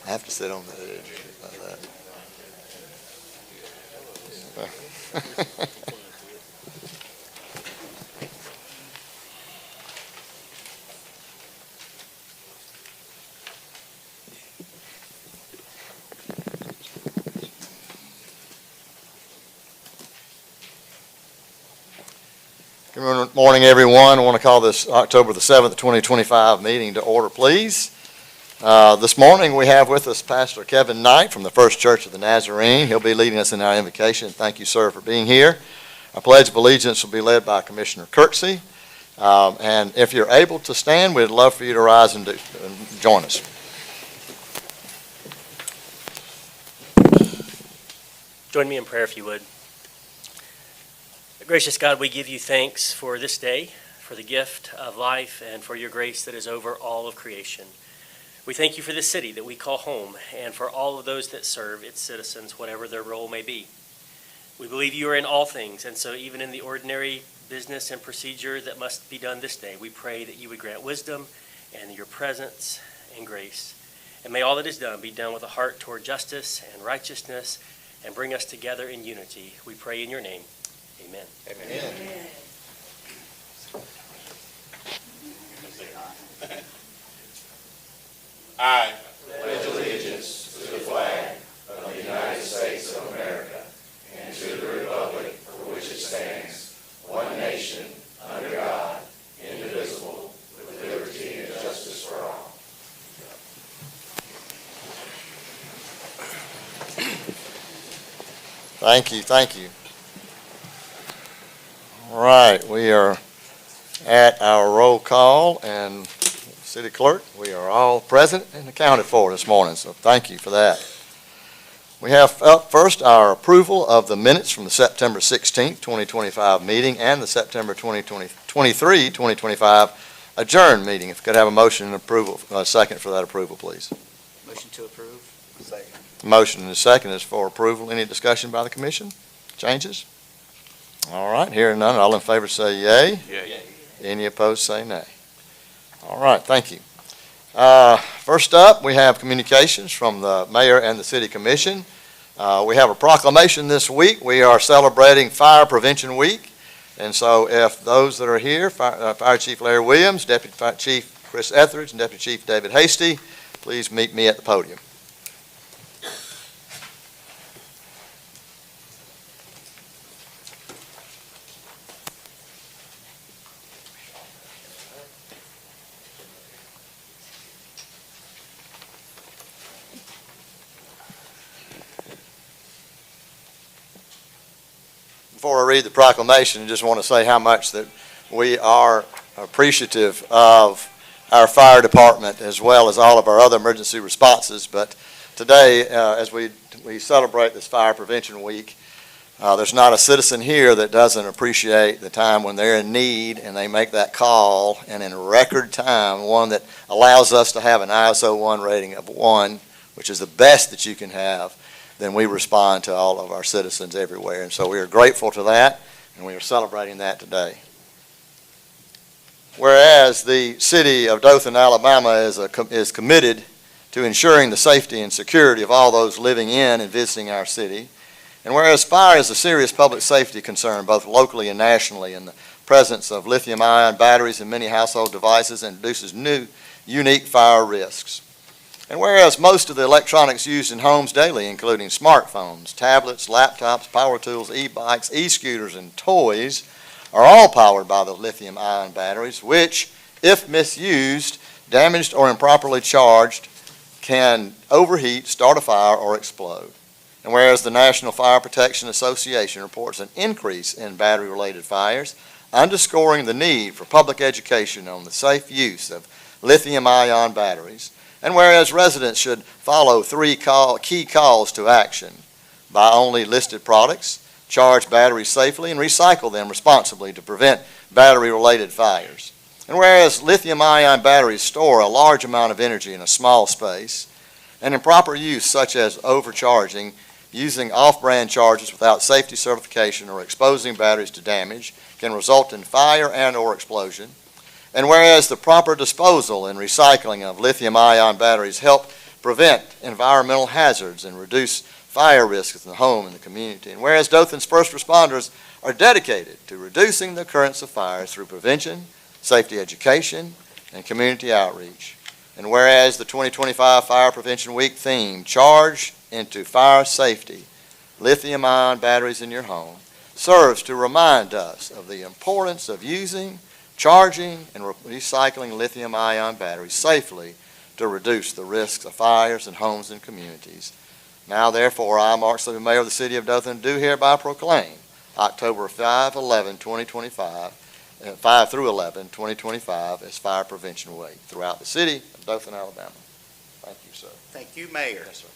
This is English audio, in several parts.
I have to sit on the edge like that. Good morning, everyone. I want to call this October the 7th, 2025 meeting to order, please. This morning we have with us Pastor Kevin Knight from the First Church of the Nazarene. He'll be leading us in our invocation. Thank you, sir, for being here. Our Pledge of Allegiance will be led by Commissioner Kirksey. And if you're able to stand, we'd love for you to rise and join us. Join me in prayer if you would. Gracious God, we give you thanks for this day, for the gift of life, and for your grace that is over all of creation. We thank you for this city that we call home, and for all of those that serve its citizens, whatever their role may be. We believe you are in all things, and so even in the ordinary business and procedure that must be done this day, we pray that you would grant wisdom and your presence and grace. And may all that is done be done with a heart toward justice and righteousness, and bring us together in unity. We pray in your name. Amen. Amen. Amen. I pledge allegiance to the flag of the United States of America and to the republic for which it stands, one nation, under God, indivisible, with liberty and justice for all. Thank you. Thank you. All right, we are at our roll call, and City Clerk, we are all present and accounted for this morning, so thank you for that. We have up first our approval of the minutes from the September 16th, 2025 meeting and the September 2025 adjourned meeting. If we could have a motion and approval, second for that approval, please. Motion to approve. Second. Motion and a second is for approval. Any discussion by the commission? Changes? All right, hearing none, all in favor say yea. Yea. Any opposed say nay. All right, thank you. First up, we have communications from the mayor and the city commission. We have a proclamation this week. We are celebrating Fire Prevention Week. And so if those that are here, Fire Chief Larry Williams, Deputy Fire Chief Chris Etheridge, and Deputy Chief David Hasty, please meet me at the podium. Before I read the proclamation, I just want to say how much that we are appreciative of our fire department as well as all of our other emergency responses. But today, as we celebrate this Fire Prevention Week, there's not a citizen here that doesn't appreciate the time when they're in need and they make that call, and in record time, one that allows us to have an ISO 1 rating of 1, which is the best that you can have. Then we respond to all of our citizens everywhere. And so we are grateful to that, and we are celebrating that today. Whereas the city of Dothan, Alabama is committed to ensuring the safety and security of all those living in and visiting our city, and whereas fire is a serious public safety concern both locally and nationally, and the presence of lithium-ion batteries in many household devices introduces new, unique fire risks. And whereas most of the electronics used in homes daily, including smartphones, tablets, laptops, power tools, e-bikes, e-scooters, and toys, are all powered by the lithium-ion batteries, which, if misused, damaged, or improperly charged, can overheat, start a fire, or explode. And whereas the National Fire Protection Association reports an increase in battery-related fires, underscoring the need for public education on the safe use of lithium-ion batteries, and whereas residents should follow three key calls to action: buy only listed products, charge batteries safely, and recycle them responsibly to prevent battery-related fires. And whereas lithium-ion batteries store a large amount of energy in a small space, and improper use such as overcharging, using off-brand chargers without safety certification, or exposing batteries to damage can result in fire and/or explosion. And whereas the proper disposal and recycling of lithium-ion batteries help prevent environmental hazards and reduce fire risks in the home and the community. And whereas Dothan's first responders are dedicated to reducing the occurrence of fires through prevention, safety education, and community outreach. And whereas the 2025 Fire Prevention Week theme, Charge into Fire Safety, Lithium-ion Batteries in Your Home, serves to remind us of the importance of using, charging, and recycling lithium-ion batteries safely to reduce the risks of fires in homes and communities. Now, therefore, I, Mark Slivy, Mayor of the City of Dothan, do hereby proclaim October 5 through 11, 2025 as Fire Prevention Week throughout the city of Dothan, Alabama. Thank you, sir. Thank you, Mayor. Yes, sir.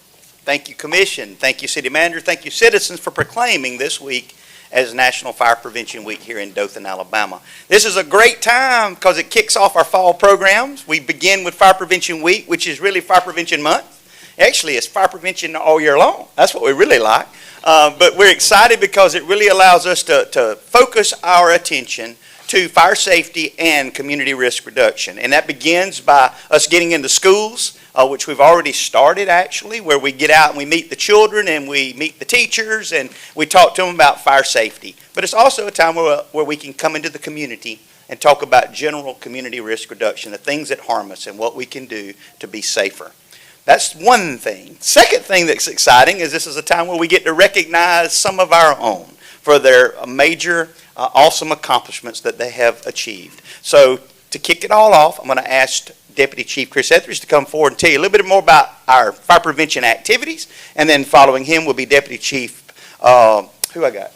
Thank you, Commission. Thank you, City Manager. Thank you, citizens, for proclaiming this week as National Fire Prevention Week here in Dothan, Alabama. This is a great time because it kicks off our fall programs. We begin with Fire Prevention Week, which is really Fire Prevention Month. Actually, it's fire prevention all year long. That's what we really like. But we're excited because it really allows us to focus our attention to fire safety and community risk reduction. And that begins by us getting into schools, which we've already started actually, where we get out and we meet the children and we meet the teachers and we talk to them about fire safety. But it's also a time where we can come into the community and talk about general community risk reduction, the things that harm us and what we can do to be safer. That's one thing. Second thing that's exciting is this is a time where we get to recognize some of our own for their major, awesome accomplishments that they have achieved. So to kick it all off, I'm going to ask Deputy Chief Chris Etheridge to come forward and tell you a little bit more about our fire prevention activities. And then following him will be Deputy Chief,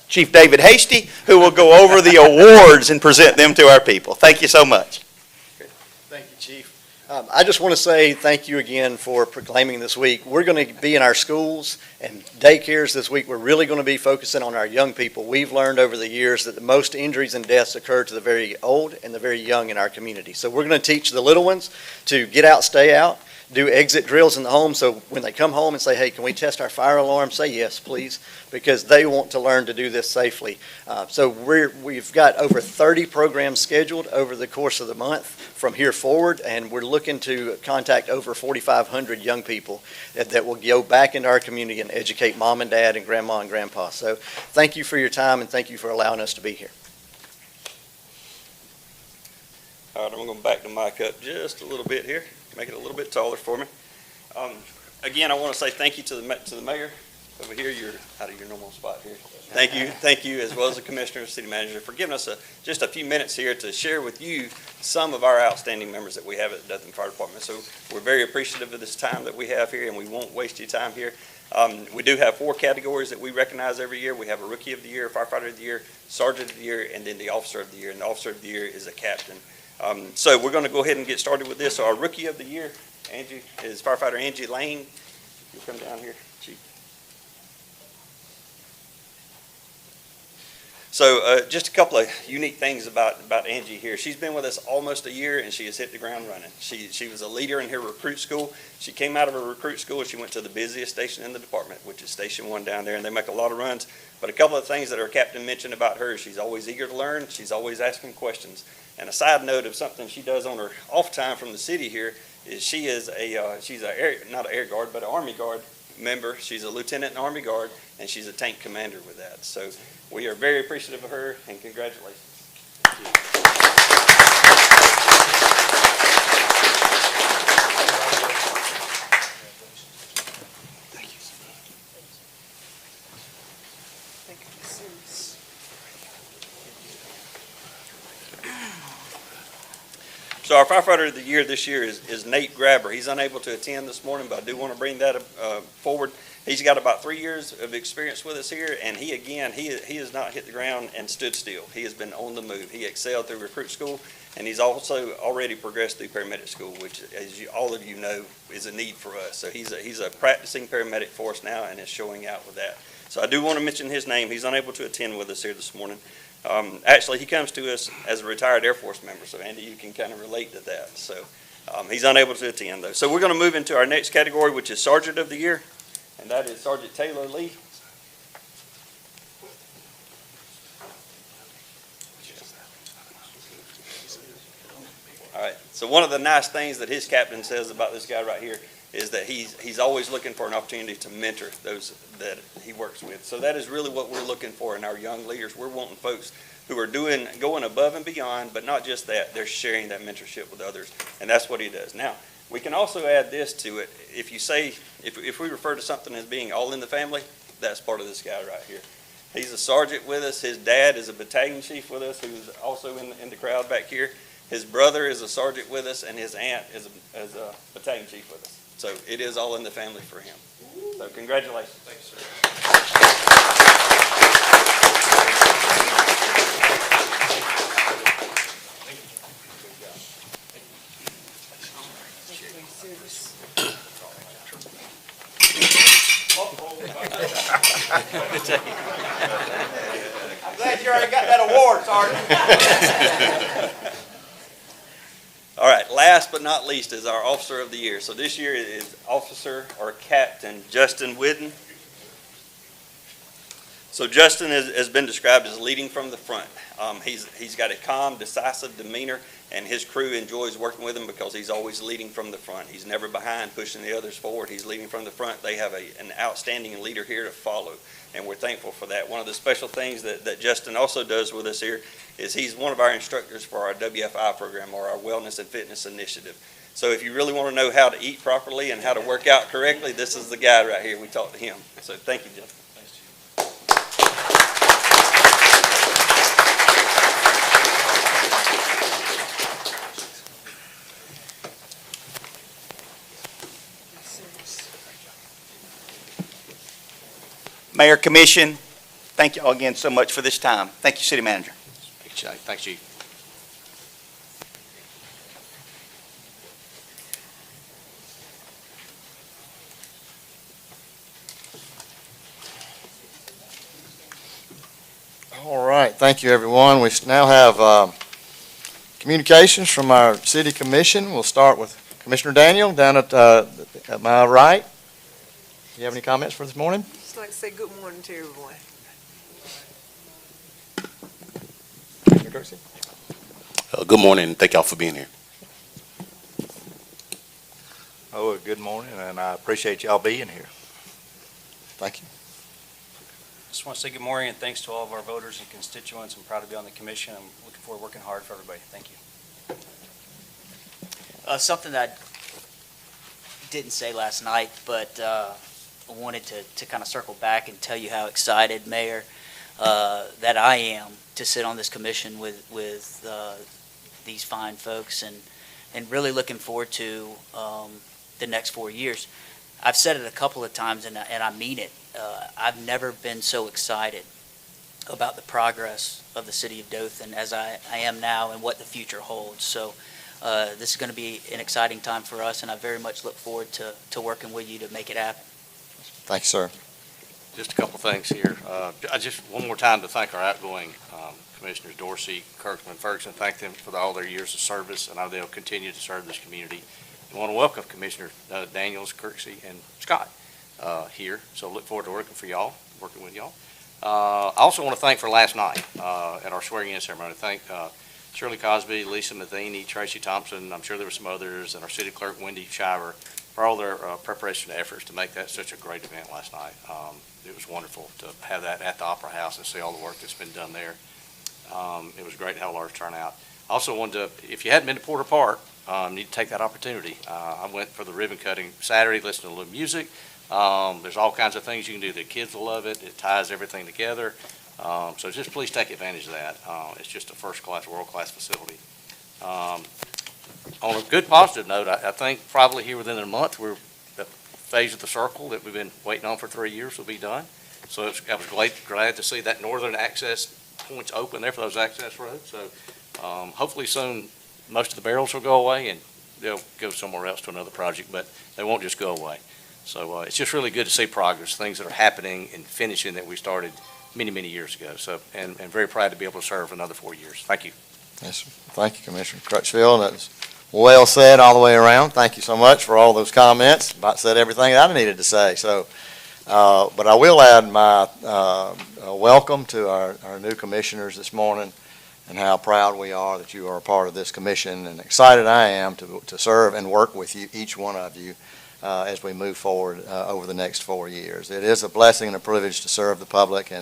Chief David Hasty, who will go over the awards and present them to our people. Thank you so much. Thank you, Chief. I just want to say thank you again for proclaiming this week. We're going to be in our schools and daycares this week. We're really going to be focusing on our young people. We've learned over the years that the most injuries and deaths occur to the very old and the very young in our community. So we're going to teach the little ones to get out, stay out, do exit drills in the home. So when they come home and say, hey, can we test our fire alarm? Say yes, please, because they want to learn to do this safely. So we've got over 30 programs scheduled over the course of the month from here forward, and we're looking to contact over 4,500 young people that will go back into our community and educate mom and dad and grandma and grandpa. So thank you for your time and thank you for allowing us to be here. All right, I'm going to back the mic up just a little bit here, make it a little bit taller for me. Again, I want to say thank you to the mayor over here. You're out of your normal spot here. Thank you, as well as the commissioner, city manager, for giving us just a few minutes here to share with you some of our outstanding members that we have at the Dothan Fire Department. So we're very appreciative of this time that we have here, and we won't waste your time here. We do have 4 categories that we recognize every year. We have a Rookie of the Year, Firefighter of the Year, Sergeant of the Year, and then the Officer of the Year. And the Officer of the Year is a captain. So we're going to go ahead and get started with this. So our Rookie of the Year, Angie, is Firefighter Angie Lane. You'll come down here, Chief. So just a couple of unique things about Angie here. She's been with us almost a year, and she has hit the ground running. She was a leader in her recruit school. She came out of her recruit school, and she went to the busiest station in the department, which is Station 1 down there, and they make a lot of runs. But a couple of things that our captain mentioned about her, she's always eager to learn. She's always asking questions. And a side note of something she does on her off time from the city here is she's not an Air Guard, but an Army Guard member. She's a lieutenant in the Army Guard, and she's a tank commander with that. So we are very appreciative of her, and congratulations. So our Firefighter of the Year this year is Nate Grabber. He's unable to attend this morning, but I do want to bring that forward. He's got about 3 years of experience with us here, and he has not hit the ground and stood still. He has been on the move. He excelled through recruit school, and he's also already progressed through paramedic school, which, as all of you know, is a need for us. So he's a practicing paramedic for us now, and is showing out with that. So I do want to mention his name. He's unable to attend with us here this morning. Actually, he comes to us as a retired Air Force member, so Andy, you can kind of relate to that. So he's unable to attend, though. So we're going to move into our next category, which is Sergeant of the Year, and that is Sergeant Taylor Lee. right. So one of the nice things that his captain says about this guy right here is that he's always looking for an opportunity to mentor those that he works with. So that is really what we're looking for in our young leaders. We're wanting folks who are going above and beyond, but not just that, they're sharing that mentorship with others, and that's what he does. Now, we can also add this to it. If you say, if we refer to something as being all in the family, that's part of this guy right here. He's a sergeant with us. His dad is a battalion chief with us, who's also in the crowd back here. His brother is a sergeant with us, and his aunt is a battalion chief with us. So it is all in the family for him. So congratulations. Thanks, sir. I'm glad you already got that award, Sergeant. All right, last but not least is our Officer of the Year. So this year is Officer or Captain Justin Whidden. So Justin has been described as leading from the front. He's got a calm, decisive demeanor, and his crew enjoys working with him because he's always leading from the front. He's never behind, pushing the others forward. He's leading from the front. They have an outstanding leader here to follow, and we're thankful for that. One of the special things that Justin also does with us here is he's one of our instructors for our WFI program, or our Wellness and Fitness Initiative. So if you really want to know how to eat properly and how to work out correctly, this is the guy right here. We talk to him. So thank you, Justin. Mayor, Commission, thank you all again so much for this time. Thank you, City Manager. Thanks, Chief. All right, thank you, everyone. We now have communications from our city commission. We'll start with Commissioner Daniel down at my right. Do you have any comments for this morning? Just like to say good morning to everyone. Good morning, and thank y'all for being here. Oh, good morning, and I appreciate y'all being here. Thank you. Just want to say good morning and thanks to all of our voters and constituents. I'm proud to be on the commission. I'm looking forward to working hard for everybody. Thank you. Something that I didn't say last night, but I wanted to kind of circle back and tell you how excited, Mayor, that I am to sit on this commission with these fine folks, and really looking forward to the next 4 years. I've said it a couple of times, and I mean it. I've never been so excited about the progress of the city of Dothan as I am now and what the future holds. So this is going to be an exciting time for us, and I very much look forward to working with you to make it happen. Thank you, sir. Just a couple things here. I just one more time to thank our outgoing Commissioners Dorsey, Kirkland, Ferguson. Thank them for all their years of service, and I know they'll continue to serve this community. I want to welcome Commissioner Daniels, Kirksey, and Scott here. So look forward to working with y'all. I also want to thank for last night at our swearing-in ceremony. Thank Shirley Cosby, Lisa Matheny, Tracy Thompson. I'm sure there were some others, and our city clerk, Wendy Shiver, for all their preparation and efforts to make that such a great event last night. It was wonderful to have that at the Opera House and see all the work that's been done there. It was great to have a large turnout. I also wanted to, if you hadn't been to Porter Park, you need to take that opportunity. I went for the ribbon cutting Saturday, listened to a little music. There's all kinds of things you can do. The kids will love it. It ties everything together. So just please take advantage of that. It's just a first-class, world-class facility. On a good positive note, I think probably here within a month, the phase of the circle that we've been waiting on for 3 years will be done. So I was glad to see that northern access points open there for those access roads. So hopefully soon most of the barrels will go away and they'll go somewhere else to another project, but they won't just go away. So it's just really good to see progress, things that are happening and finishing that we started many, many years ago. So, and very proud to be able to serve another 4 years. Thank you. Yes, sir. Thank you, Commissioner Crutchfield. That was well said all the way around. Thank you so much for all those comments. About said everything I needed to say. So, but I will add my welcome to our new commissioners this morning. and how proud we are that you are a part of this commission, and excited I am to serve and work with you, each one of you, as we move forward over the next 4 years. It is a blessing and a privilege to serve the public,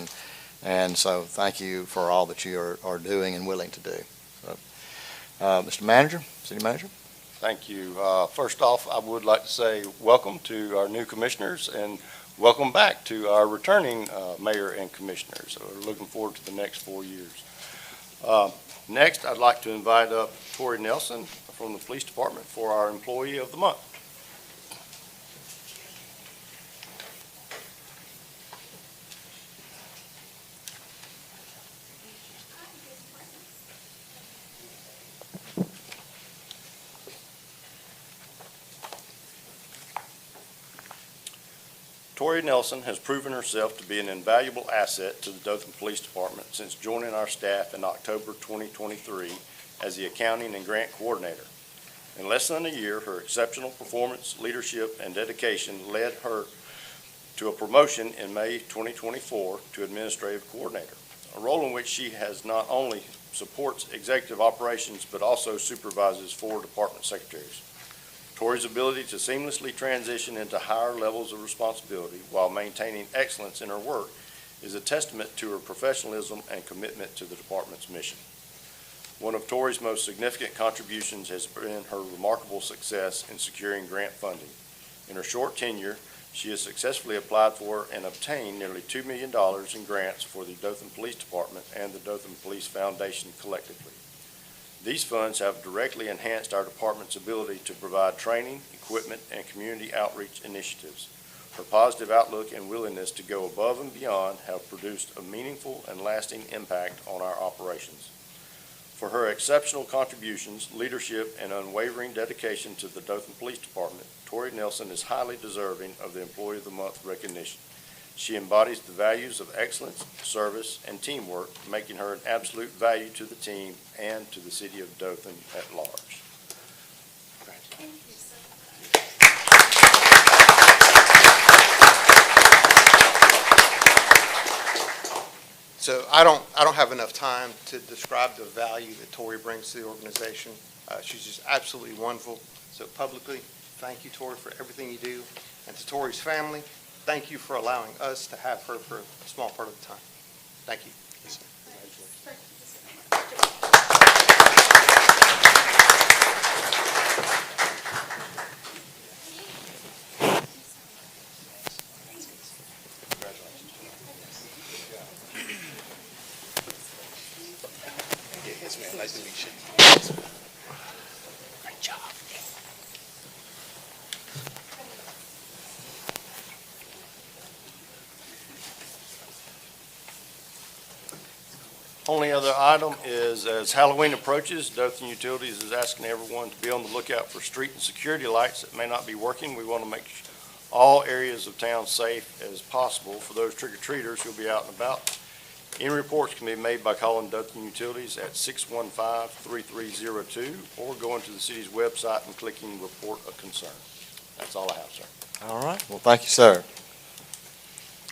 and so thank you for all that you are doing and willing to do. So, Mr. Manager, City Manager. Thank you. First off, I would like to say welcome to our new commissioners and welcome back to our returning mayor and commissioners. So we're looking forward to the next 4 years. Next, I'd like to invite up Tori Nelson from the Police Department for our Employee of the Month. Tori Nelson has proven herself to be an invaluable asset to the Dothan Police Department since joining our staff in October 2023 as the Accounting and Grant Coordinator. In less than a year, her exceptional performance, leadership, and dedication led her to a promotion in May 2024 to Administrative Coordinator, a role in which she has not only supports executive operations but also supervises 4 department secretaries. Tori's ability to seamlessly transition into higher levels of responsibility while maintaining excellence in her work is a testament to her professionalism and commitment to the department's mission. One of Tori's most significant contributions has been her remarkable success in securing grant funding. In her short tenure, she has successfully applied for and obtained nearly $2 million in grants for the Dothan Police Department and the Dothan Police Foundation collectively. These funds have directly enhanced our department's ability to provide training, equipment, and community outreach initiatives. Her positive outlook and willingness to go above and beyond have produced a meaningful and lasting impact on our operations. For her exceptional contributions, leadership, and unwavering dedication to the Dothan Police Department, Tori Nelson is highly deserving of the Employee of the Month recognition. She embodies the values of excellence, service, and teamwork, making her an absolute value to the team and to the city of Dothan at large. So I don't have enough time to describe the value that Tori brings to the organization. She's just absolutely wonderful. So publicly, thank you, Tori, for everything you do. And to Tori's family, thank you for allowing us to have her for a small part of the time. Thank you. Yes, man. Nice to meet you. Great job. Only other item is, as Halloween approaches, Dothan Utilities is asking everyone to be on the lookout for street and security lights that may not be working. We want to make all areas of town safe as possible for those trick-or-treaters who'll be out and about. Any reports can be made by calling Dothan Utilities at 615-3302 or going to the city's website and clicking Report a Concern. That's all I have, sir. All right. Well, thank you, sir.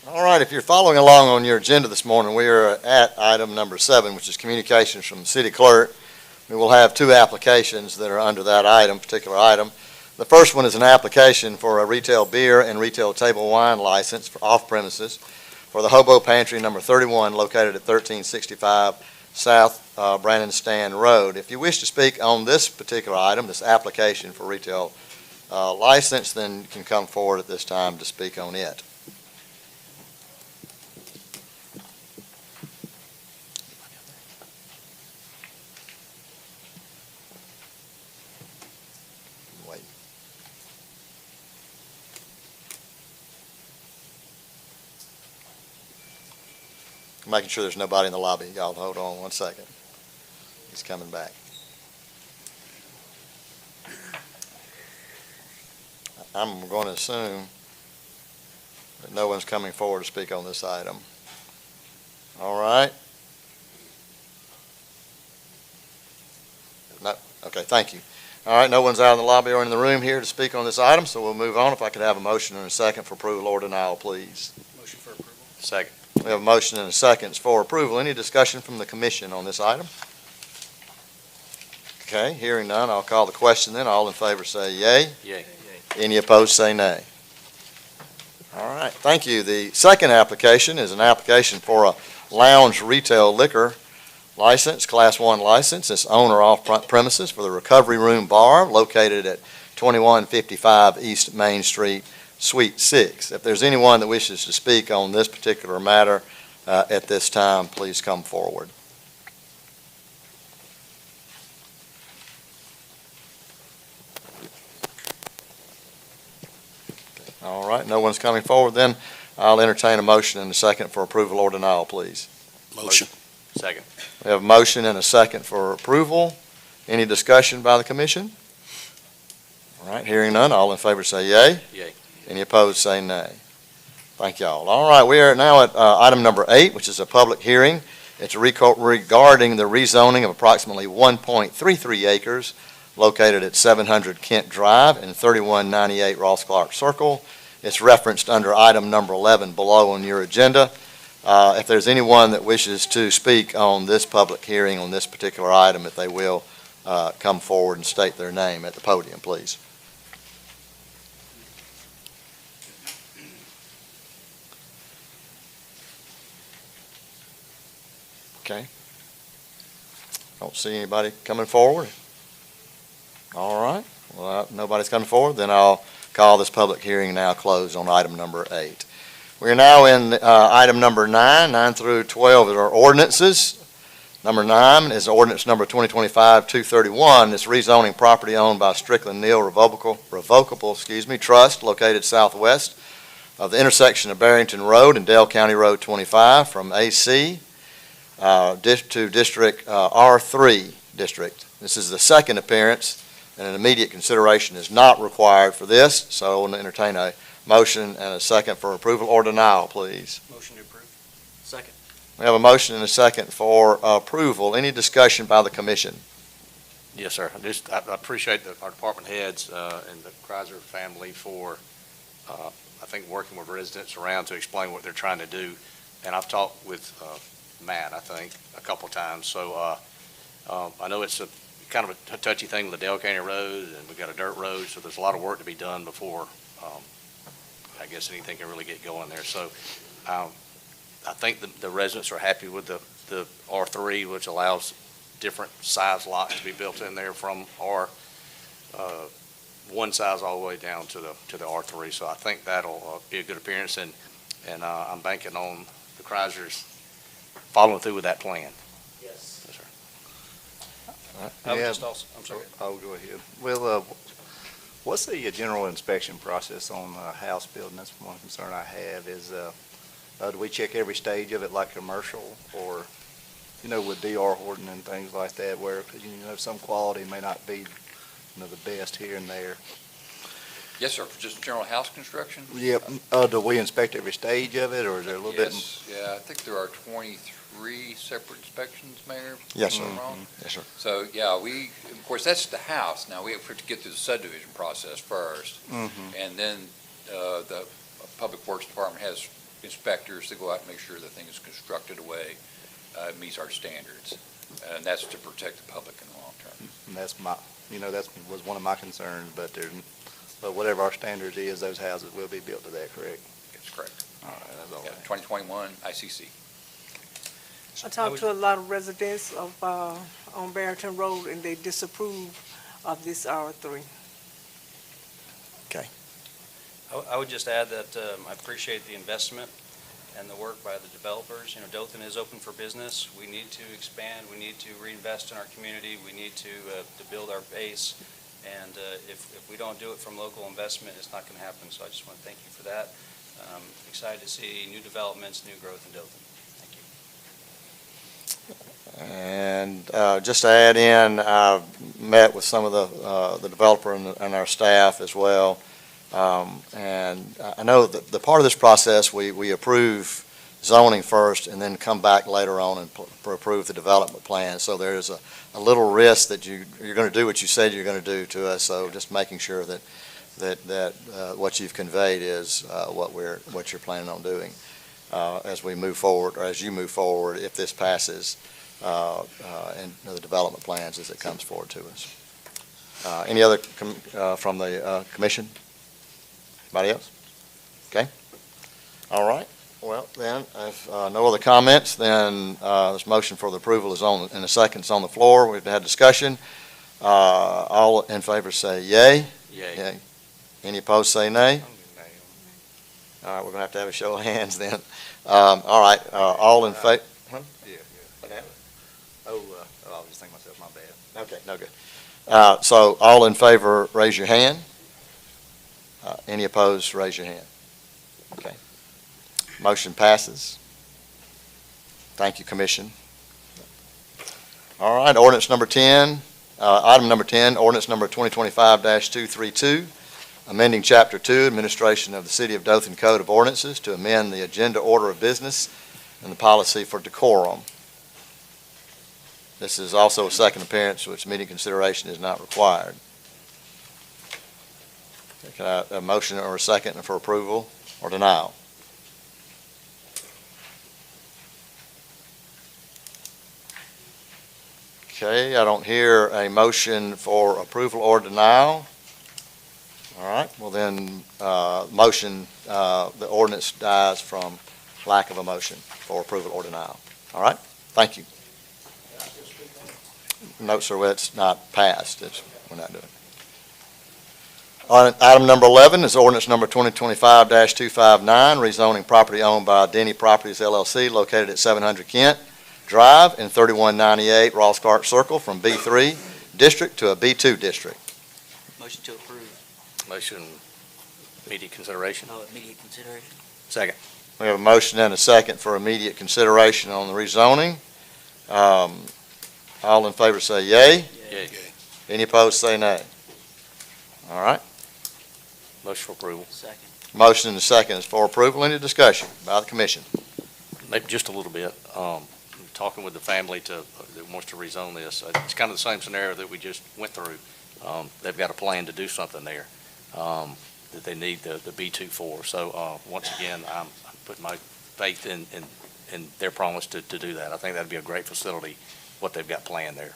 All right. If you're following along on your agenda this morning, we are at item number 7, which is communications from the city clerk. We will have 2 applications that are under that particular item. The first one is an application for a retail beer and retail table wine license for off-premises for the Hobo Pantry number 31 located at 1365 South Brandon Stand Road. If you wish to speak on this particular item, this application for retail license, then you can come forward at this time to speak on it. Wait. Making sure there's nobody in the lobby. Y'all hold on one second. He's coming back. I'm going to assume that no one's coming forward to speak on this item. All right. No. Okay, thank you. All right, no one's out in the lobby or in the room here to speak on this item, so we'll move on. If I could have a motion and a second for approval or denial, please. Motion for approval. Second. We have a motion and a second for approval. Any discussion from the commission on this item? Okay, hearing none, I'll call the question then. All in favor say yea. Yay. Any opposed say nay. All right, thank you. The second application is an application for a lounge retail liquor license, Class 1 license. It's owner off premises for the Recovery Room Bar located at 2155 East Main Street, Suite 6. If there's anyone that wishes to speak on this particular matter at this time, please come forward. All right, no one's coming forward, then I'll entertain a motion and a second for approval or denial, please. Motion. Second. We have a motion and a second for approval. Any discussion by the commission? All right, hearing none, all in favor say yea. Yay. Any opposed say nay. Thank y'all. All right, we are now at item number 8, which is a public hearing. It's regarding the rezoning of approximately 1.33 acres located at 700 Kent Drive and 3198 Ross Clark Circle. It's referenced under item number 11 below on your agenda. If there's anyone that wishes to speak on this public hearing on this particular item, if they will come forward and state their name at the podium, please. Okay. Don't see anybody coming forward. All right. Well, nobody's coming forward. Then I'll call this public hearing now closed on item number 8. We are now in item number 9. 9 through 12 are ordinances. Number 9 is ordinance number 2025-231. It's rezoning property owned by Strickland Neal Revocable Trust located southwest of the intersection of Barrington Road and Dale County Road 25 from AC to District R3 District. This is the second appearance, and an immediate consideration is not required for this, so I will entertain a motion and a second for approval or denial, please. Motion to approve. Second. We have a motion and a second for approval. Any discussion by the commission? Yes, sir. I appreciate our department heads and the Kreiser family for, I think, working with residents around to explain what they're trying to do. And I've talked with Matt, I think, a couple times. So I know it's a kind of a touchy thing with the Dale County Road, and we've got a dirt road, so there's a lot of work to be done before I guess anything can really get going there. So I think the residents are happy with the R3, which allows different size lots to be built in there from one size all the way down to the R3. So I think that'll be a good appearance, and I'm banking on the Kreisers following through with that plan. Yes. Yes, sir. I would Yeah. just also, I'm sorry. I'll go ahead. Well, what's the general inspection process on a house building? That's one concern I have is, do we check every stage of it like commercial, or, with DR Horton and things like that, where, some quality may not be, the best here and there? Yes, sir, for just general house construction? Yep. Do we inspect every stage of it, or is there a little bit? Yes, yeah, I think there are 23 separate inspections, Mayor. if Yes, sir. I'm not wrong. Yes, sir. So, yeah, of course, that's the house. Now, we have to get through the subdivision process first. And then the Public Works Department has inspectors to go out and make sure the thing is constructed away, meets our standards. And that's to protect the public in the long term. And that's that was one of my concerns, but whatever our standards is, those houses will be built to that, correct? That's correct. All right, that's all. Yeah, 2021 ICC. I talked to a lot of residents on Barrington Road, and they disapprove of this R3. I would just add that I appreciate the investment and the work by the developers. Dothan is open for business. We need to expand. We need to reinvest in our community. We need to build our base. And if we don't do it from local investment, it's not going to happen. So I just want to thank you for that. Excited to see new developments, new growth in Dothan. Thank you. And just to add in, I've met with some of the developer and our staff as well. And I know that the part of this process, we approve zoning first and then come back later on and approve the development plan. So there's a little risk that you're going to do what you said you're going to do to us. So just making sure that what you've conveyed is what you're planning on doing as we move forward, or as you move forward, if this passes and the development plans as it comes forward to us. Any other from the commission? Anybody else? Okay. All right. Well, then, if no other comments, then this motion for the approval is on, in a second, it's on the floor. We've had discussion. All in favor say yay. Yay. Any opposed say nay. All right, we're going to have a show of hands then. All right, all in favor? Yeah. I was just thinking myself, my bad. Okay, no good. So all in favor, raise your hand. Any opposed, raise your hand. Okay. Motion passes. Thank you, Commission. All right, ordinance number 10, item number 10, ordinance number 2025-232, amending Chapter 2, Administration of the City of Dothan Code of Ordinances to amend the agenda order of business and the policy for decorum. This is also a second appearance, which meeting consideration is not required. Can I have a motion or a second for approval or denial? Okay, I don't hear a motion for approval or denial. All right, well then, the ordinance dies from lack of a motion for approval or denial. All right, thank you. No, sir, it's not passed. We're not doing it. Item number 11 is ordinance number 2025-259, rezoning property owned by Denny Properties LLC located at 700 Kent Drive and 3198 Ross Clark Circle from B3 district to a B2 district. Motion to approve. Motion, immediate consideration. No immediate consideration. Second. We have a motion and a second for immediate consideration on the rezoning. All in favor say yay. Yay. Any opposed say nay. All right. Motion for approval. Second. Motion and a second is for approval. Any discussion by the commission? Maybe just a little bit. Talking with the family that wants to rezone this, it's kind of the same scenario that we just went through. They've got a plan to do something there that they need the B2 for. So once again, I'm putting my faith in their promise to do that. I think that'd be a great facility, what they've got planned there.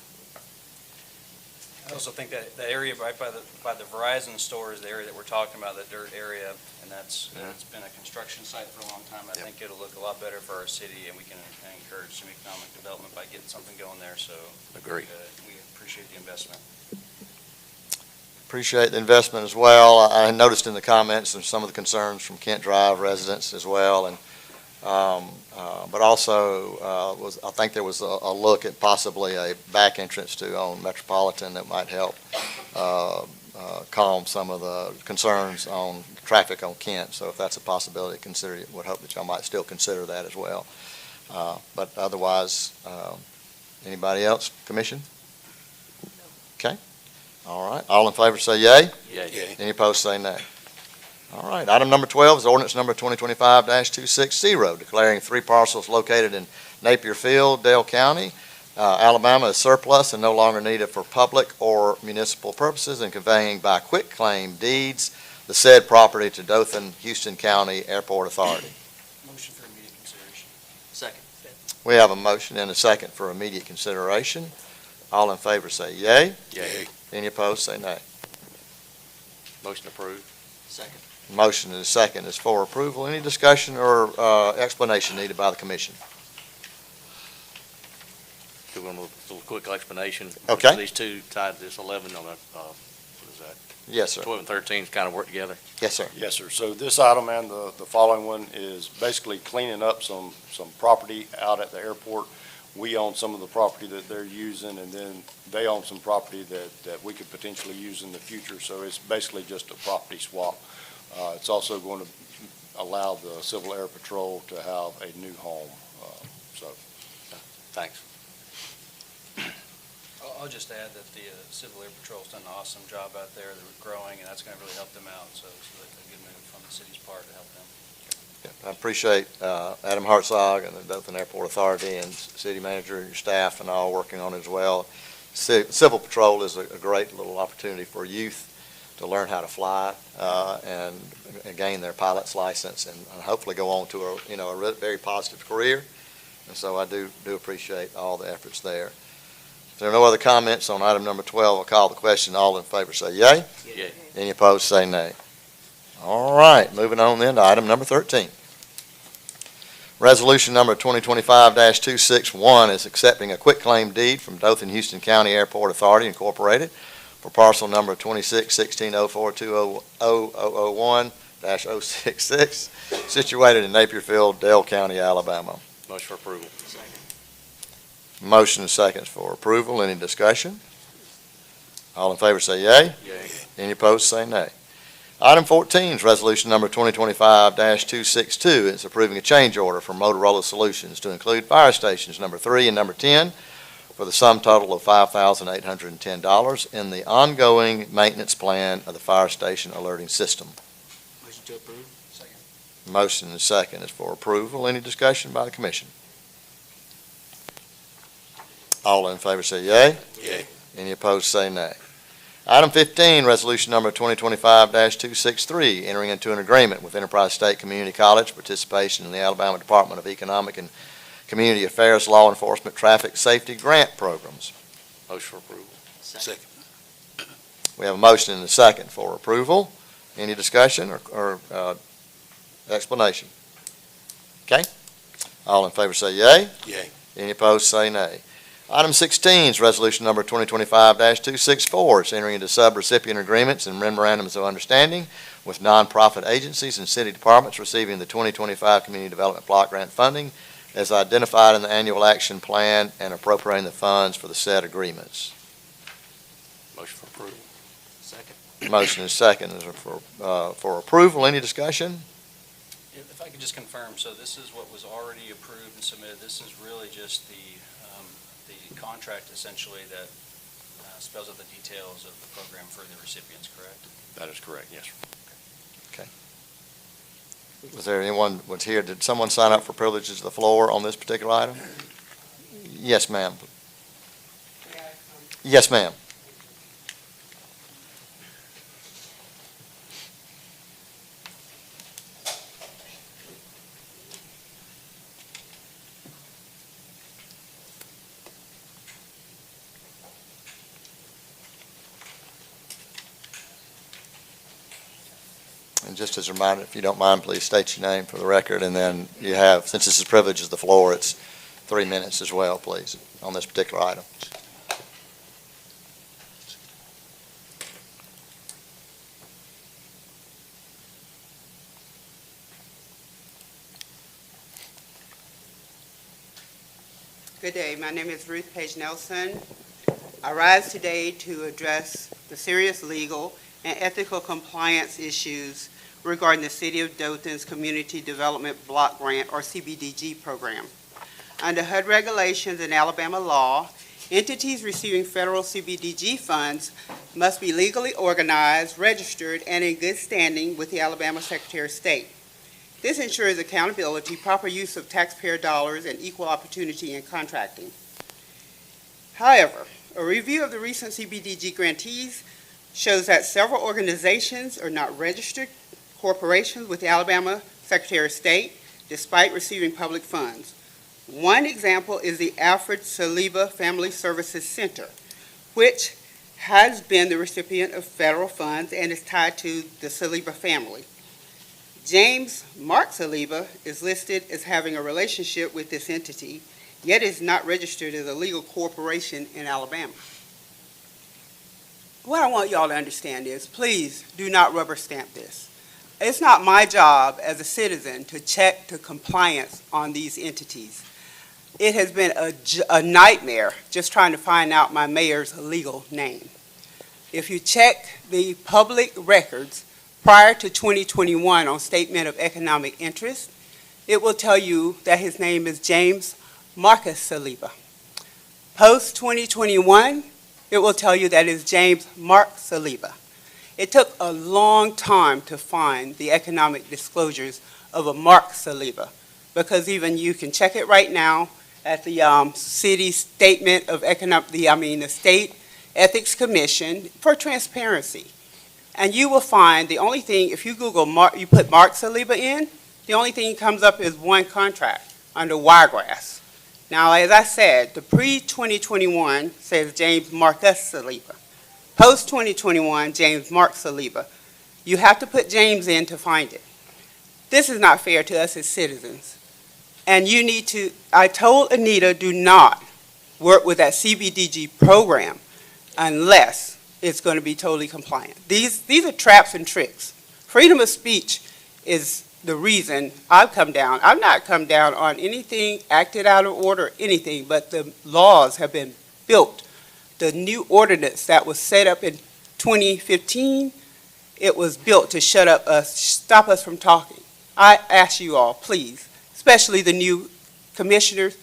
I also think that the area right by the Verizon store is the area that we're talking about, that dirt area, and it's been a construction site for a long time. I think it'll look a lot better for our city, and we can encourage some economic development by getting something going there, so. Agree. We appreciate the investment. Appreciate the investment as well. I noticed in the comments and some of the concerns from Kent Drive residents as well, and but also I think there was a look at possibly a back entrance on Metropolitan that might help calm some of the concerns on traffic on Kent. So if that's a possibility, would hope that y'all might still consider that as well. But otherwise, anybody else, Commission? Okay. All right. All in favor say yay. Yay. Any opposed say nay. All right, item number 12 is ordinance number 2025-260, declaring 3 parcels located in Napier Field, Dale County, Alabama as surplus and no longer needed for public or municipal purposes, and conveying by quitclaim deeds the said property to Dothan, Houston County Airport Authority. Motion for immediate consideration. Second. We have a motion and a second for immediate consideration. All in favor say yay. Yay. Any opposed say nay. Motion approved. Second. Motion and a second is for approval. Any discussion or explanation needed by the commission? Do a little quick explanation. Okay. These two tied to this 11 on what is that? Yes, sir. 12 and 13 kind of work together. Yes, sir. Yes, sir. So this item and the following one is basically cleaning up some property out at the airport. We own some of the property that they're using, and then they own some property that we could potentially use in the future. So it's basically just a property swap. It's also going to allow the Civil Air Patrol to have a new home. Thanks. I'll just add that the Civil Air Patrol's done an awesome job out there. They're growing, and that's going to really help them out. So it's a good move from the city's part to help them. I appreciate Adam Hartzog and the Dothan Airport Authority and city manager and your staff and all working on it as well. Civil Patrol is a great little opportunity for youth to learn how to fly and gain their pilot's license and hopefully go on to a very positive career. And so I do appreciate all the efforts there. If there are no other comments on item number 12, I'll call the question. All in favor say yea. Yea. Any opposed say nay. All right, moving on then to item number 13. Resolution number 2025-261 is accepting a quitclaim deed from Dothan Houston County Airport Authority Incorporated for parcel number 261604200001-066, situated in Napierfield, Dale County, Alabama. Motion for approval. Motion and seconds for approval. Any discussion? All in favor say yea. Yea. Any opposed say nay. Item 14 is resolution number 2025-262. It's approving a change order for Motorola Solutions to include fire stations number 3 and number 10 for the sum total of $5,810 in the ongoing maintenance plan of the fire station alerting system. Motion to approve. Second. Motion and second is for approval. Any discussion by the commission? All in favor say yea. Yea. Any opposed say nay. Item 15, resolution number 2025-263, entering into an agreement with Enterprise State Community College participation in the Alabama Department of Economic and Community Affairs Law Enforcement Traffic Safety Grant Programs. Motion for approval. Second. We have a motion and a second for approval. Any discussion or explanation? Okay. All in favor say yea. Yea. Any opposed say nay. Item 16 is resolution number 2025-264. It's entering into sub-recipient agreements and memorandums of understanding with nonprofit agencies and city departments receiving the 2025 Community Development Block Grant funding as identified in the annual action plan and appropriating the funds for the said agreements. Motion for approval. Second. Motion is second is for approval. Any discussion? If I could just confirm, so this is what was already approved and submitted. This is really just the contract essentially that spells out the details of the program for the recipients, correct? That is correct, yes. Was there anyone was here? Did someone sign up for privileges of the floor on this particular item? Yes, ma'am. Yes, ma'am. And just as a reminder, if you don't mind, please state your name for the record, and then you have, since this is privileges of the floor, it's 3 minutes as well, please, on this particular item. Good day. My name is Ruth Page Nelson. I rise today to address the serious legal and ethical compliance issues regarding the City of Dothan's Community Development Block Grant, or CBDG program. Under HUD regulations and Alabama law, entities receiving federal CBDG funds must be legally organized, registered, and in good standing with the Alabama Secretary of State. This ensures accountability, proper use of taxpayer dollars, and equal opportunity in contracting. However, a review of the recent CBDG grantees shows that several organizations are not registered corporations with the Alabama Secretary of State, despite receiving public funds. One example is the Alfred Saliba Family Services Center, which has been the recipient of federal funds and is tied to the Saliba family. James Mark Saliba is listed as having a relationship with this entity, yet is not registered as a legal corporation in Alabama. What I want y'all to understand is, please do not rubber stamp this. It's not my job as a citizen to check the compliance on these entities. It has been a nightmare just trying to find out my mayor's legal name. If you check the public records prior to 2021 on Statement of Economic Interest, it will tell you that his name is James Marcus Saliba. Post 2021, it will tell you that it's James Mark Saliba. It took a long time to find the economic disclosures of a Mark Saliba, because even you can check it right now at the city statement of the State Ethics Commission for transparency. And you will find the only thing, if you Google you put Mark Saliba in, the only thing that comes up is one contract under Wiregrass. Now, as I said, the pre-2021 says James Marcus Saliba. Post-2021, James Mark Saliba. You have to put James in to find it. This is not fair to us as citizens. And you need to, I told Anita, do not work with that CBDG program unless it's going to be totally compliant. These are traps and tricks. Freedom of speech is the reason I've come down. I've not come down on anything acted out of order, anything, but the laws have been built. The new ordinance that was set up in 2015, it was built to stop us from talking. I ask you all, please, especially the new commissioners,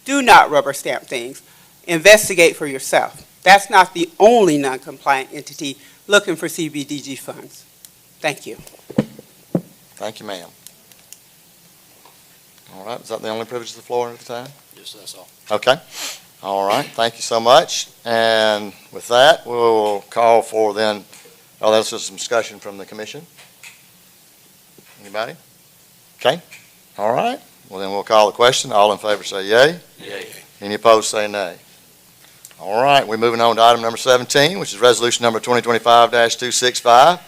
do not rubber stamp things. Investigate for yourself. That's not the only non-compliant entity looking for CBDG funds. Thank you. Thank you, ma'am. All right, is that the only privilege of the floor at the time? Yes, that's all. Okay. All right, thank you so much. And with that, we'll call for then, that's just some discussion from the commission. Anybody? Okay. All right. Well, then we'll call the question. All in favor say yea. Yay. Any opposed say nay. All right, we're moving on to item number 17, which is resolution number 2025-265,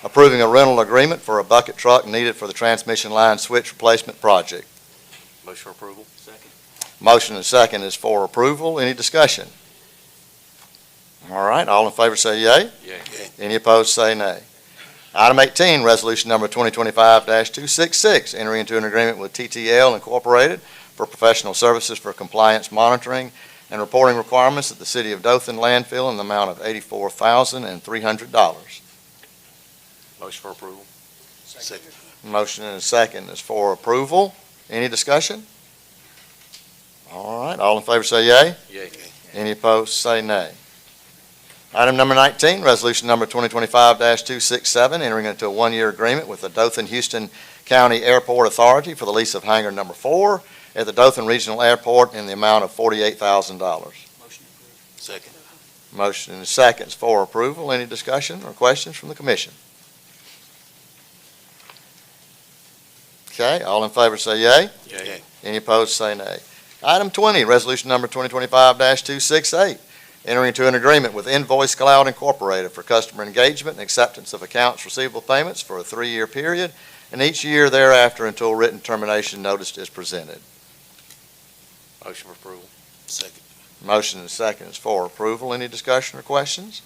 approving a rental agreement for a bucket truck needed for the transmission line switch replacement project. Motion for approval. Second. Motion and second is for approval. Any discussion? All right, all in favor say yea. Yay. Any opposed say nay. Item 18, resolution number 2025-266, entering into an agreement with TTL Incorporated for professional services for compliance monitoring and reporting requirements at the City of Dothan landfill in the amount of $84,300. Motion for approval. Second. Motion and a second is for approval. Any discussion? All right, all in favor say yea. Yay. Any opposed say nay. Item number 19, resolution number 2025-267, entering into a one-year agreement with the Dothan Houston County Airport Authority for the lease of hangar number 4 at the Dothan Regional Airport in the amount of $48,000. Motion approved. Second. Motion and seconds for approval. Any discussion or questions from the commission? Okay, all in favor say yea. Yay. Any opposed say nay. Item 20, resolution number 2025-268, entering into an agreement with Invoice Cloud Incorporated for customer engagement and acceptance of accounts receivable payments for a 3-year period and each year thereafter until written termination notice is presented. Motion for approval. Second. Motion and second is for approval. Any discussion or questions?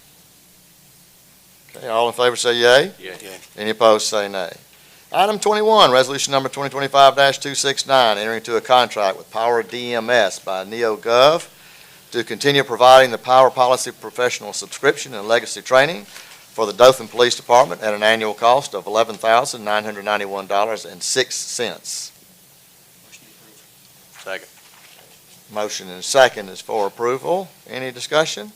Okay, all in favor say yea. Yay. Any opposed say nay. Item 21, resolution number 2025-269, entering into a contract with Power DMS by NeoGov to continue providing the Power Policy Professional Subscription and Legacy Training for the Dothan Police Department at an annual cost of $11,991.06. Motion approved. Second. Motion and second is for approval. Any discussion?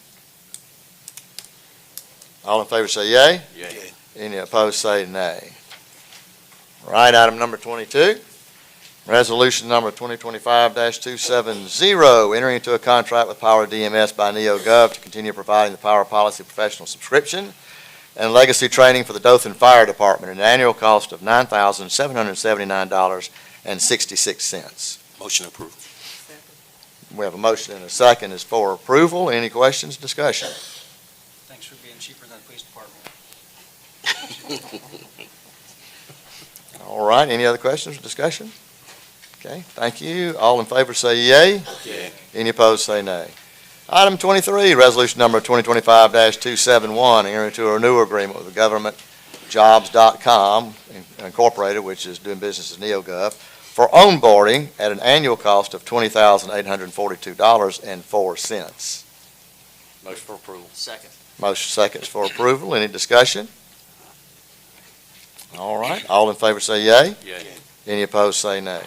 All in favor say yea. Yay. Any opposed say nay. All right, item number 22, resolution number 2025-270, entering into a contract with Power DMS by NeoGov to continue providing the Power Policy Professional Subscription and Legacy Training for the Dothan Fire Department at an annual cost of $9,779.66. Motion approved. We have a motion and a second is for approval. Any questions, discussion? Thanks for being cheaper than the police department. All right, any other questions or discussion? Okay, thank you. All in favor say yea. Yay. Any opposed say nay. Item 23, resolution number 2025-271, entering into a renewal agreement with the governmentjobs.com Incorporated, which is doing business as NeoGov, for onboarding at an annual cost of $20,842.04. Motion for approval. Second. Motion seconds for approval. Any discussion? All right, all in favor say yea. Yay. Any opposed say nay.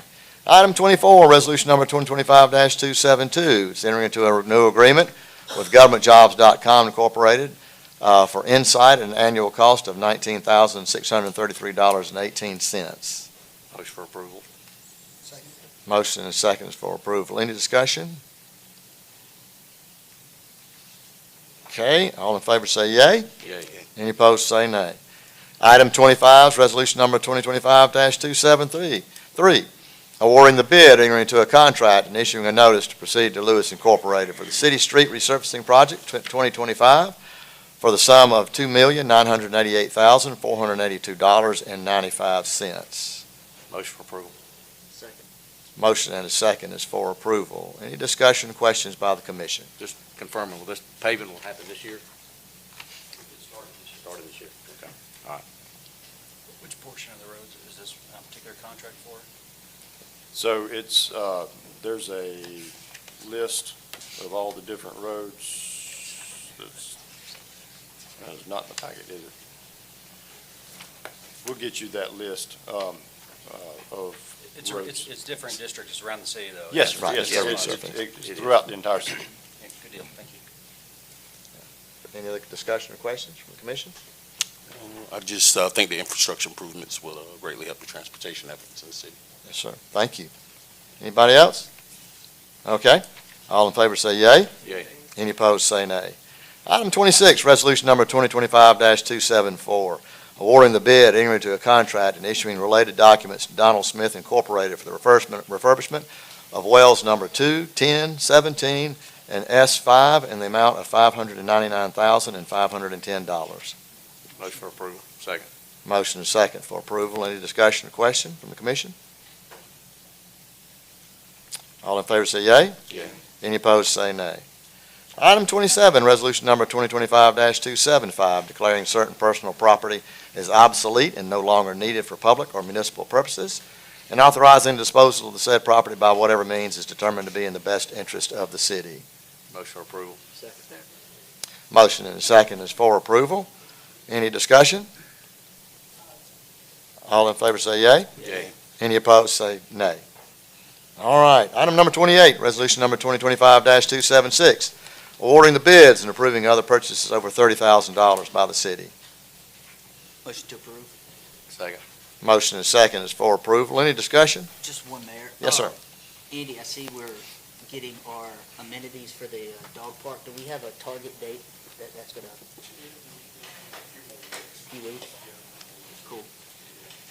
Item 24, resolution number 2025-272, it's entering into a renewal agreement with governmentjobs.com Incorporated for Insight at an annual cost of $19,633.18. Motion for approval. Second. Motion and seconds for approval. Any discussion? Okay, all in favor say yea. Yay. Any opposed say nay. Item 25 is resolution number 2025-273, awarding the bid, entering into a contract, and issuing a notice to proceed to Lewis Incorporated for the City Street Resurfacing Project 2025 for the sum of $2,988,482.95. Motion for approval. Motion and a second is for approval. Any discussion, questions by the commission? Just confirming, will this paving will happen this year? Started this year. Okay. Which portion of the roads is this particular contract for? So it's, there's a list of all the different roads that's not in the packet, is it? We'll get you that list of roads. It's different districts, it's around the city, though. Yes, right, yes, it's it's throughout the entire city. Yeah, good deal, thank you. Any other discussion or questions from the commission? I just think the infrastructure improvements will greatly help the transportation efforts in the city. Yes, sir. Thank you. Anybody else? Okay. All in favor say yea. Yay. Any opposed say nay. Item 26, resolution number 2025-274, awarding the bid, entering into a contract, and issuing related documents to Donald Smith Incorporated for the refurbishment of wells number 2, 10, 17, and S5 in the amount of $599,510. Motion for approval. Second. Motion is second for approval. Any discussion or question from the commission? All in favor say yea. Yay. Any opposed say nay. Item 27, resolution number 2025-275, declaring certain personal property as obsolete and no longer needed for public or municipal purposes, and authorizing disposal of the said property by whatever means is determined to be in the best interest of the city. Motion for approval. Motion and a second is for approval. Any discussion? All in favor say yea. Yay. Any opposed say nay. All right, item number 28, resolution number 2025-276, awarding the bids and approving other purchases over $30,000 by the city. Motion to approve. Second. Motion and second is for approval. Any discussion? Just one, Mayor. Yes, sir. Andy, I see we're getting our amenities for the dog park. Do we have a target date that's gonna? Few weeks? Cool.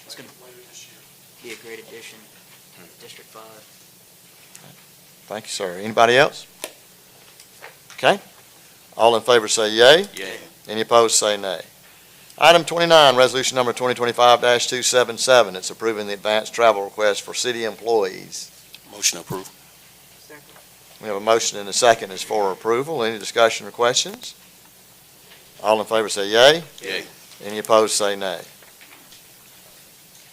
It's gonna be a great addition, District 5. Thank you, sir. Anybody else? Okay. All in favor say yea. Yay. Any opposed say nay. Item 29, resolution number 2025-277, it's approving the advanced travel request for city employees. Motion approved. We have a motion and a second is for approval. Any discussion or questions? All in favor say yea. Yay. Any opposed say nay.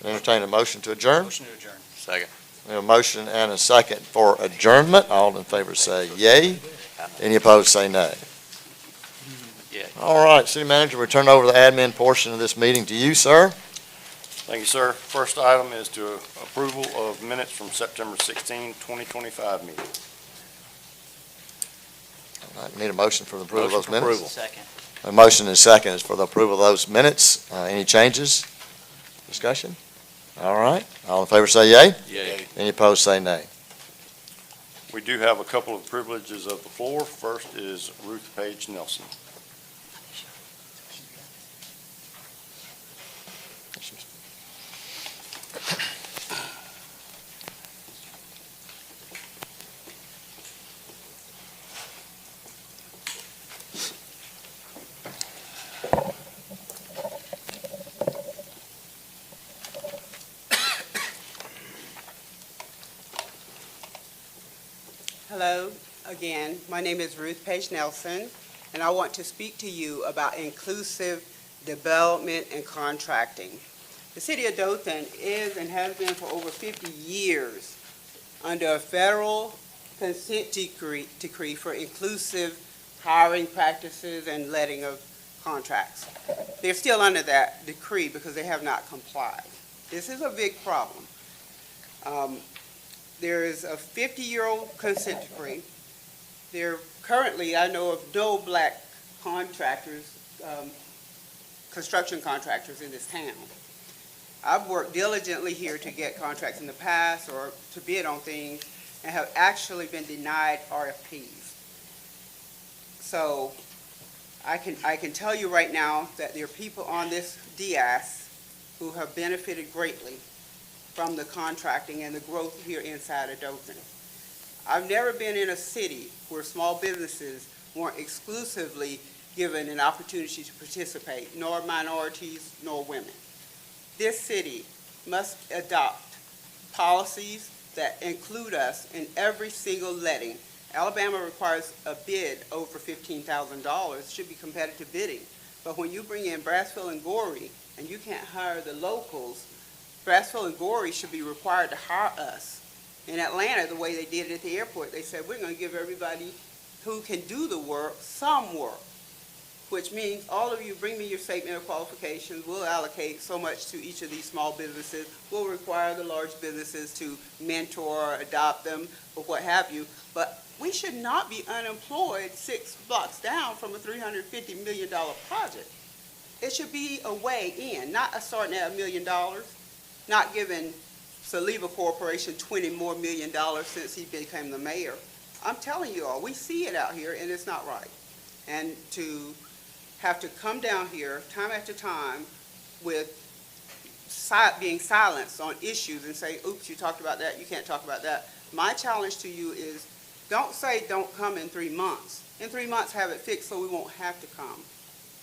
Entertain a motion to adjourn. Motion to adjourn. Second. We have a motion and a second for adjournment. All in favor say yea. Any opposed say nay. Yeah. All right, City Manager, we turn over the admin portion of this meeting to you, sir. Thank you, sir. First item is to approval of minutes from September 16, 2025 meeting. All right, need a motion for the approval of those Motion for minutes? approval. Second. A motion and a second is for the approval of those minutes. Any changes? Discussion? All right, all in favor say yea. Yay. Any opposed say nay. We do have a couple of privileges of the floor. First is Ruth Page Nelson. Hello, again. My name is Ruth Page Nelson, and I want to speak to you about inclusive development and contracting. The city of Dothan is and has been for over 50 years under a federal consent decree for inclusive hiring practices and letting of contracts. They're still under that decree because they have not complied. This is a big problem. There is a 50-year-old consent decree. There currently, I know of no black contractors, construction contractors in this town. I've worked diligently here to get contracts in the past or to bid on things and have actually been denied RFPs. So I can tell you right now that there are people on this DAS who have benefited greatly from the contracting and the growth here inside of Dothan. I've never been in a city where small businesses weren't exclusively given an opportunity to participate, nor minorities, nor women. This city must adopt policies that include us in every single letting. Alabama requires a bid over $15,000. It should be competitive bidding. But when you bring in Brassville and Goree and you can't hire the locals, Brassville and Goree should be required to hire us. In Atlanta, the way they did it at the airport, they said, we're going to give everybody who can do the work some work, which means all of you bring me your statement of qualifications. We'll allocate so much to each of these small businesses. We'll require the large businesses to mentor, adopt them, or what have you. But we should not be unemployed 6 blocks down from a $350 million project. It should be a way in, not a starting at $1 million, not giving Saliva Corporation $20 more million since he became the mayor. I'm telling you all, we see it out here, and it's not right. And to have to come down here time after time with being silenced on issues and say, oops, you talked about that, you can't talk about that. My challenge to you is don't say don't come in 3 months. In 3 months, have it fixed so we won't have to come.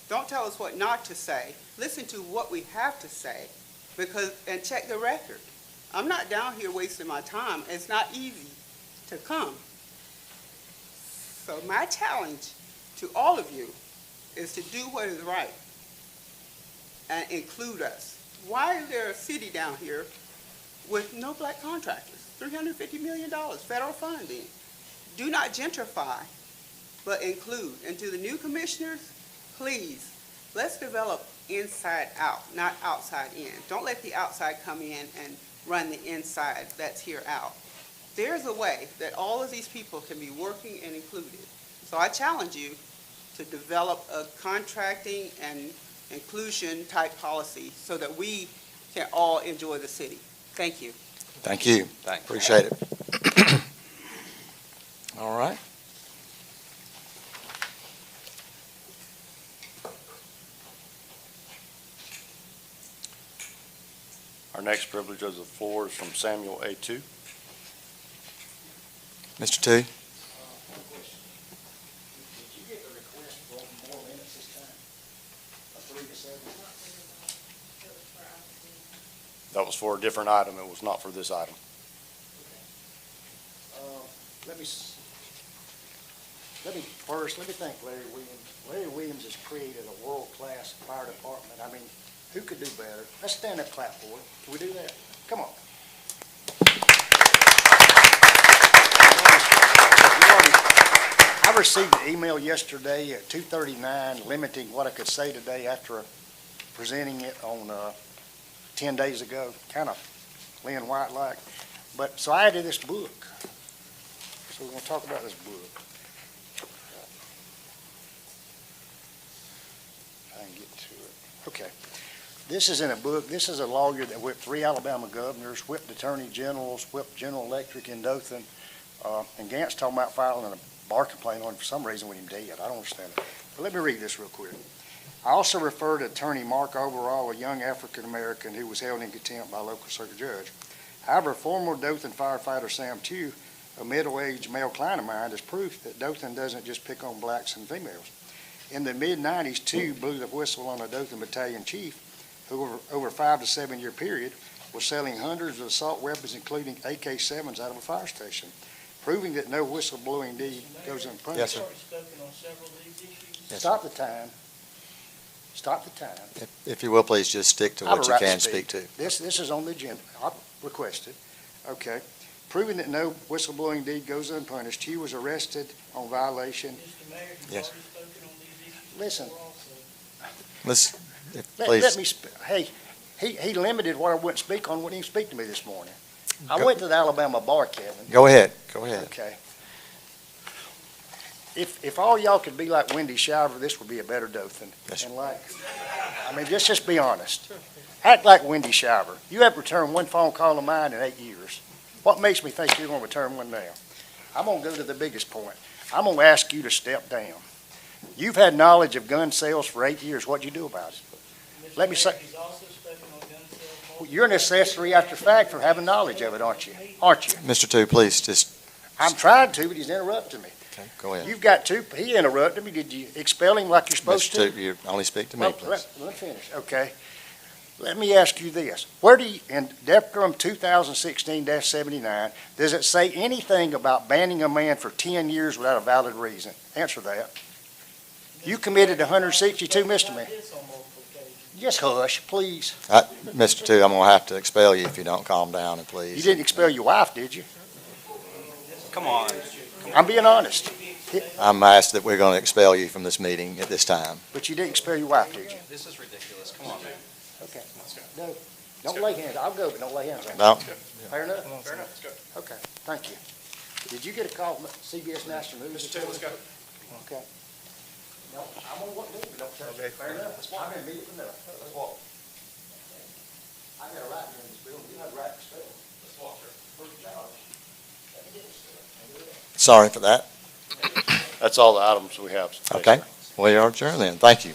Don't tell us what not to say. Listen to what we have to say and check the record. I'm not down here wasting my time. It's not easy to come. So my challenge to all of you is to do what is right and include us. Why is there a city down here with no black contractors? $350 million federal funding. Do not gentrify, but include. And to the new commissioners, please, let's develop inside out, not outside in. Don't let the outside come in and run the inside that's here out. There's a way that all of these people can be working and included. So I challenge you to develop a contracting and inclusion type policy so that we can all enjoy the city. Thank you. Thank you. Thanks. Appreciate it. All right. Our next privilege of the floor is from Samuel A. Tu. Mr. Tu. That was for a different item. It was not for this item. Let me thank Larry Williams. Larry Williams has created a world-class fire department. I mean, who could do better? Let's stand up, clap for it. Can we do that? Come on. I received an email yesterday at 2:39 limiting what I could say today after presenting it on 10 days ago, kind of Lynn White-like. But so I added this book. So we're going to talk about this book. I can get to it. Okay. This is in a book. This is a lawyer that whipped 3 Alabama governors, whipped attorney generals, whipped General Electric in Dothan, and Gant's talking about filing a bar complaint on him for some reason with him dead. I don't understand it. But let me read this real quick. I also refer to attorney Mark Overall, a young African-American who was held in contempt by a local circuit judge. However, former Dothan firefighter Sam Tu, a middle-aged male client of mine, is proof that Dothan doesn't just pick on blacks and females. In the mid-90s, Tu blew the whistle on a Dothan battalion chief who, over a 5 to 7 year period, was selling hundreds of assault weapons, including AK-7s, out of a fire station, proving that no whistleblowing deed goes unpunished. Yes, sir. Stop the time. Stop the time. If you will, please just stick to I have what a you right can to speak to. This is on the agenda. I requested. Okay. Proving that no whistleblowing deed goes unpunished. He was arrested on violation. Yes. Listen. Let's, Let please. me, hey, he limited what I wouldn't speak on, wouldn't even speak to me this morning. I went to the Alabama bar, Kevin. Go ahead. Go ahead. Okay. If all y'all could be like Wendy Shiver, this would be a better Dothan. Yes. And like, I mean, just be honest. Act like Wendy Shiver. You haven't returned one phone call of mine in 8 years. What makes me think you're going to return one now? I'm going to go to the biggest point. I'm going to ask you to step down. You've had knowledge of gun sales for 8 years. What'd you do about it? Let me say. He's also spoken on gun sales You're an accessory after fact for having knowledge of it, aren't you? Aren't you? Mr. Two, please, just, I'm trying to, but he's interrupting me. okay, go ahead. You've got two, he interrupted me. Did you expel him like you're supposed Mr. to? Two, you only speak to me, Well, please. let me finish, okay. Let me ask you this. Where do you, in Decrum 2016-79, does it say anything about banning a man for 10 years without a valid reason? Answer that. You committed 162 misdemeanors. Just hush, please. Mr. Two, I'm gonna have to expel you if you don't calm down, and You please. didn't expel your wife, did you? Come on. I'm being honest, I'm asked that we're gonna expel you from this meeting at this time. but you didn't expel your wife, did you? This is ridiculous. Come on, man. Okay. No, don't lay hands. I'll go, but don't lay hands on me. No, Fair enough? Fair enough. Okay, thank you. Did you get a call from CBS National News? Mr. Let's go. Okay. No, I'm gonna walk, leave, don't touch me. Fair enough. I'm gonna meet with them. Let's walk. I got a right here in this building. You have a right to spell. Let's walk, sir. Where's the charge? sorry for that. That's all the items we have. Okay, well, you're adjourned then. Thank you.